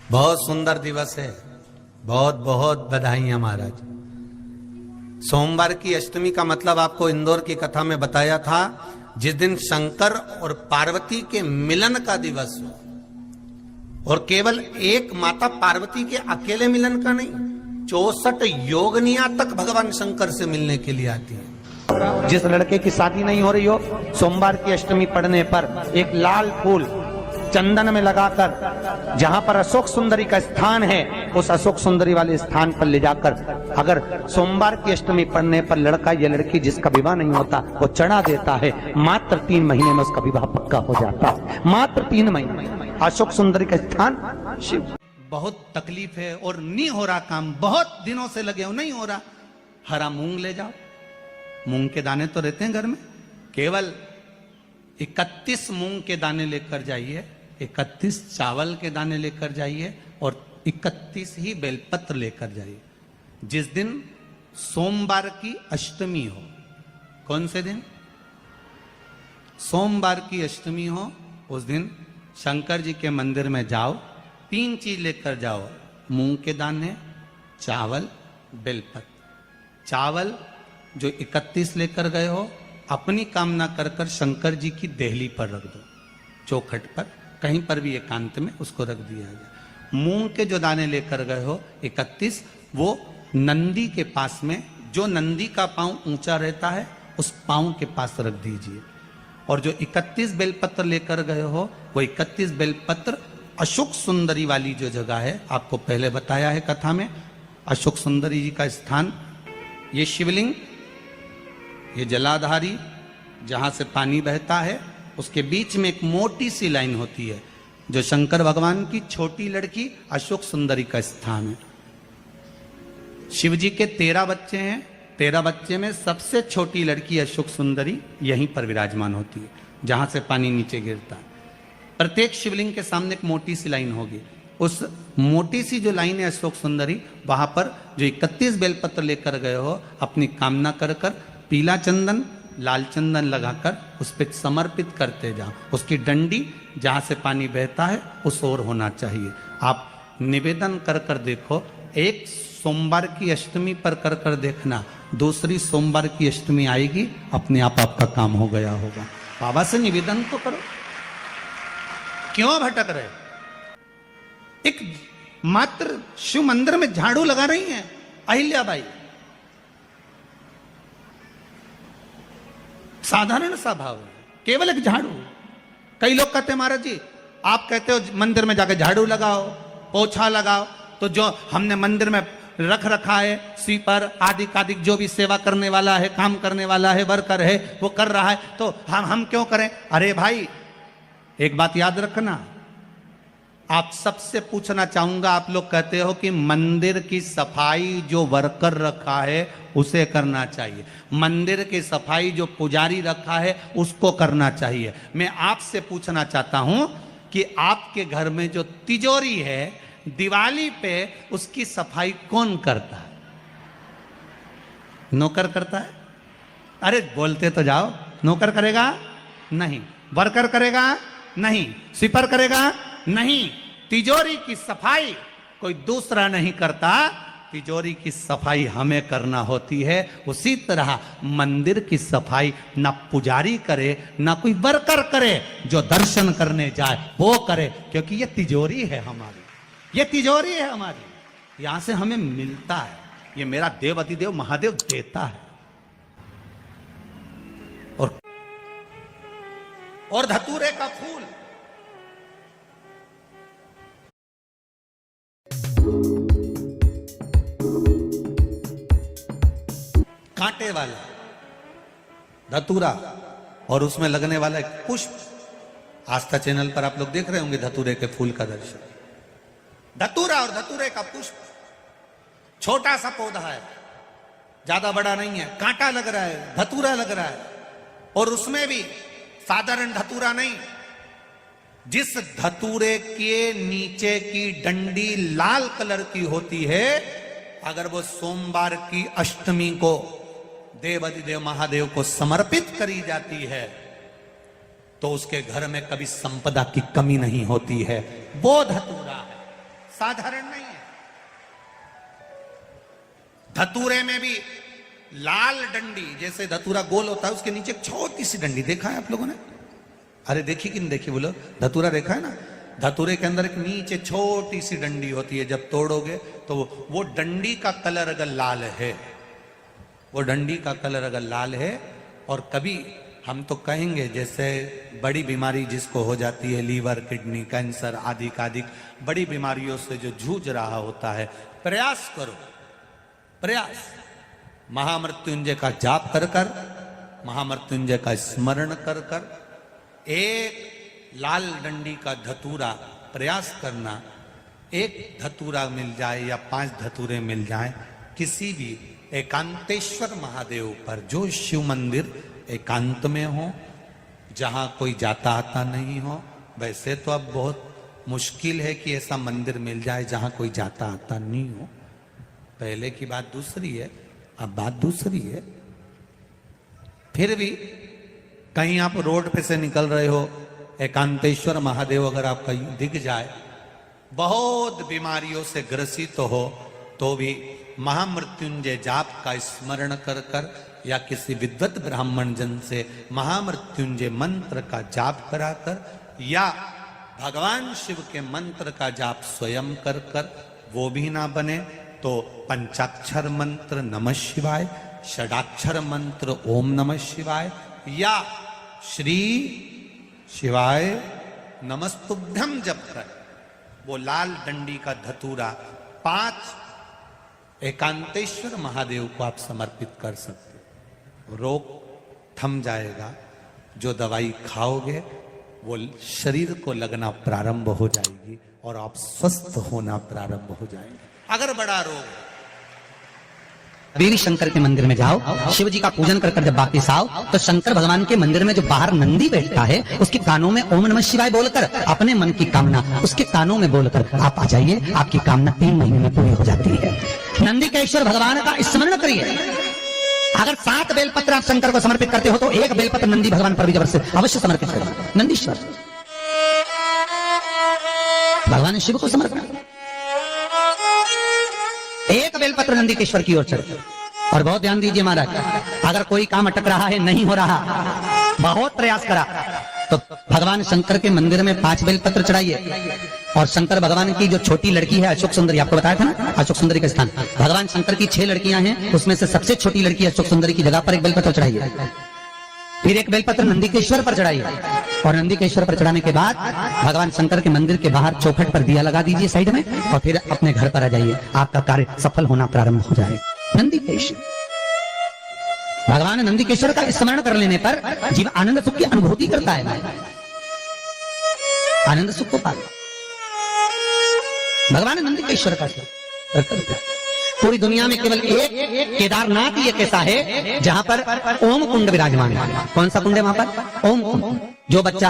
बहुत सुंदर दिवस है। बहुत बहुत बधाइयां महाराज। सोमवार की अष्टमी का मतलब आपको इंदौर की कथा में बताया था, जिस दिन शंकर और पार्वती के मिलन का दिवस हो। और केवल एक माता पार्वती के अकेले मिलन का नहीं, 64 योगनिया तक भगवान शंकर से मिलने के लिए आती है। जिस लड़के की शादी नहीं हो रही हो, सोमवार की अष्टमी पड़ने पर एक लाल फूल चंदन में लगाकर, जहां पर अशोक सुंदरी का स्थान है, उस अशोक सुंदरी वाले स्थान पर ले जाकर, अगर सोमवार की अष्टमी पड़ने पर लड़का या लड़की जिसका विवाह नहीं होता वो चढ़ा देता है, मात्र 3 महीने में उसका विवाह पक्का हो जाता है। मात्र 3 महीने। अशोक सुंदरी का स्थान शिव। बहुत तकलीफ है और नहीं हो रहा काम, बहुत दिनों से लगे हो, नहीं हो रहा। हरा मूंग ले जाओ। मूंग के दाने तो रहते हैं घर में, केवल 31 मूंग के दाने लेकर जाइए, 31 चावल के दाने लेकर जाइए और 31 ही बेलपत्र लेकर जाइए। जिस दिन सोमवार की अष्टमी हो, कौन से दिन? सोमवार की अष्टमी हो, उस दिन शंकर जी के मंदिर में जाओ, 3 चीज लेकर जाओ, मूंग के दाने, चावल, बेलपत्र। चावल जो 31 लेकर गए हो, अपनी कामना कर कर शंकर जी की देहली पर रख दो, चौखट पर, कहीं पर भी एकांत में उसको रख दिया जाए। मूंग के जो दाने लेकर गए हो 31, वो नंदी के पास में, जो नंदी का पांव ऊंचा रहता है उस पांव के पास रख दीजिए। और जो 31 बेलपत्र लेकर गए हो, वो 31 बेलपत्र अशोक सुंदरी वाली जो जगह है, आपको पहले बताया है कथा में, अशोक सुंदरी जी का स्थान, ये शिवलिंग, ये जलाधारी जहां से पानी बहता है, उसके बीच में एक मोटी सी लाइन होती है, जो शंकर भगवान की छोटी लड़की अशोक सुंदरी का स्थान है। शिव जी के 13 बच्चे हैं, 13 बच्चे में सबसे छोटी लड़की अशोक सुंदरी यहीं पर विराजमान होती है, जहां से पानी नीचे गिरता है। प्रत्येक शिवलिंग के सामने एक मोटी सी लाइन होगी, उस मोटी सी जो लाइन है अशोक सुंदरी, वहां पर जो 31 बेलपत्र लेकर गए हो, अपनी कामना कर कर पीला चंदन, लाल चंदन लगाकर उस पर समर्पित करते जाओ। उसकी डंडी जहां से पानी बहता है उस ओर होना चाहिए। आप निवेदन कर कर देखो, एक सोमवार की अष्टमी पर कर कर देखना, दूसरी सोमवार की अष्टमी आएगी, अपने आप आपका काम हो गया होगा। बाबा से निवेदन तो करो, क्यों भटक रहे? एक मात्र शिव मंदिर में झाड़ू लगा रही हैं अहिल्याबाई, साधारण सा भाव है, केवल एक झाड़ू। कई लोग कहते हैं महाराज जी, आप कहते हो मंदिर में जाकर झाड़ू लगाओ, पोछा लगाओ, तो जो हमने मंदिर में रख रखा है, स्वीपर आदि आदि जो भी सेवा करने वाला है, काम करने वाला है, वर्कर है, वो कर रहा है, तो हम क्यों करें? अरे भाई, एक बात याद रखना, आप सबसे पूछना चाहूंगा, आप लोग कहते हो कि मंदिर की सफाई जो वर्कर रखा है उसे करना चाहिए, मंदिर की सफाई जो पुजारी रखा है उसको करना चाहिए। मैं आपसे पूछना चाहता हूं कि आपके घर में जो तिजोरी है, दिवाली पे उसकी सफाई कौन करता है? नौकर करता है? अरे बोलते तो जाओ। नौकर करेगा? नहीं। वर्कर करेगा? नहीं। स्वीपर करेगा? नहीं। तिजोरी की सफाई कोई दूसरा नहीं करता, तिजोरी की सफाई हमें करना होती है। उसी तरह मंदिर की सफाई ना पुजारी करे, ना कोई वर्कर करे, जो दर्शन करने जाए वो करे, क्योंकि ये तिजोरी है हमारी, ये तिजोरी है हमारी, यहां से हमें मिलता है, ये मेरा देव अधिदेव महादेव देता है। और धतूरे का फूल, कांटे वाला धतूरा, और उसमें लगने वाला एक पुष्प, आस्था चैनल पर आप लोग देख रहे होंगे धतूरे के फूल का दर्शन। धतूरा और धतूरे का पुष्प, छोटा सा पौधा है, ज्यादा बड़ा नहीं है, कांटा लग रहा है, धतूरा लग रहा है, और उसमें भी साधारण धतूरा नहीं, जिस धतूरे के नीचे की डंडी लाल कलर की होती है, अगर वो सोमवार की अष्टमी को देव अधिदेव महादेव को समर्पित करी जाती है, तो उसके घर में कभी संपदा की कमी नहीं होती है। वो धतूरा है, साधारण नहीं है। धतूरे में भी लाल डंडी, जैसे धतूरा गोल होता है उसके नीचे एक छोटी सी डंडी, देखा है आप लोगों ने? अरे देखी कि नहीं देखी बोलो? धतूरा देखा है ना? धतूरे के अंदर एक नीचे छोटी सी डंडी होती है, जब तोड़ोगे तो वो डंडी का कलर अगर लाल है, वो डंडी का कलर अगर लाल है, और कभी हम तो कहेंगे जैसे बड़ी बीमारी जिसको हो जाती है, लीवर, किडनी, कैंसर आदि आदि बड़ी बीमारियों से जो जूझ रहा होता है, प्रयास करो, प्रयास महामृत्युंजय का जाप कर कर, महामृत्युंजय का स्मरण कर कर, एक लाल डंडी का धतूरा प्रयास करना, एक धतूरा मिल जाए या 5 धतूरे मिल जाए किसी भी एकांतेश्वर महादेव पर, जो शिव मंदिर एकांत में हो, जहां कोई जाता आता नहीं हो। वैसे तो अब बहुत मुश्किल है कि ऐसा मंदिर मिल जाए जहां कोई जाता आता नहीं हो, पहले की बात दूसरी है, अब बात दूसरी है। फिर भी कहीं आप रोड पे से निकल रहे हो, एकांतेश्वर महादेव अगर आपका दिख जाए, बहुत बीमारियों से ग्रसित हो, तो भी महामृत्युंजय जाप का स्मरण कर कर या किसी विद्वत ब्राह्मण जन से महामृत्युंजय मंत्र का जाप कराकर, या भगवान शिव के मंत्र का जाप स्वयं कर कर, वो भी ना बने तो पंचाक्षर मंत्र नमः शिवाय, षडाक्षर मंत्र ओम नमः शिवाय, या श्री शिवाय नमस्तुभ्यम जप कर वो लाल डंडी का धतूरा 5 एकांतेश्वर महादेव को आप समर्पित कर सकते हो। रोग थम जाएगा, जो दवाई खाओगे वो शरीर को लगना प्रारंभ हो जाएगी और आप स्वस्थ होना प्रारंभ हो जाएंगे। अगर बड़ा रोग, कभी भी शंकर के मंदिर में जाओ, शिव जी का पूजन कर कर जब वापिस आओ, तो शंकर भगवान के मंदिर में जो बाहर नंदी बैठता है, उसके कानों में ओम नमः शिवाय बोलकर अपने मन की कामना उसके कानों में बोलकर आप आ जाइए, आपकी कामना 3 महीने में पूरी हो जाती है। नंदीकेश्वर भगवान का स्मरण करिए। अगर 7 बेलपत्र आप शंकर को समर्पित करते हो तो 1 बेलपत्र नंदी भगवान पर भी जबर से अवश्य समर्पित करें। नंदीश्वर भगवान शिव को समर्पित, 1 बेलपत्र नंदीकेश्वर की ओर चढ़े। और बहुत ध्यान दीजिए महाराज, अगर कोई काम अटक रहा है, नहीं हो रहा, बहुत प्रयास करा, तो भगवान शंकर के मंदिर में 5 बेलपत्र चढ़ाइए। और शंकर भगवान की जो छोटी लड़की है अशोक सुंदरी, आपको बताया था ना अशोक सुंदरी का स्थान, भगवान शंकर की 6 लड़कियां हैं, उसमें से सबसे छोटी लड़की अशोक सुंदरी की जगह पर 1 बेलपत्र चढ़ाइए। फिर 1 बेलपत्र नंदीकेश्वर पर चढ़ाइए। और नंदीकेश्वर पर चढ़ाने के बाद भगवान शंकर के मंदिर के बाहर चौखट पर दिया लगा दीजिए साइड में, और फिर अपने घर पर आ जाइए, आपका कार्य सफल होना प्रारंभ हो जाए। नंदीकेश्वर भगवान नंदीकेश्वर का स्मरण कर लेने पर जीव आनंद सुख की अनुभूति करता है, आनंद सुख को पाता। भगवान नंदीकेश्वर का पूरी दुनिया में केवल एक केदारनाथ ही एक ऐसा है जहां पर ओम कुंड विराजमान है। कौन सा कुंड है वहां पर? ओम कुंड। जो बच्चा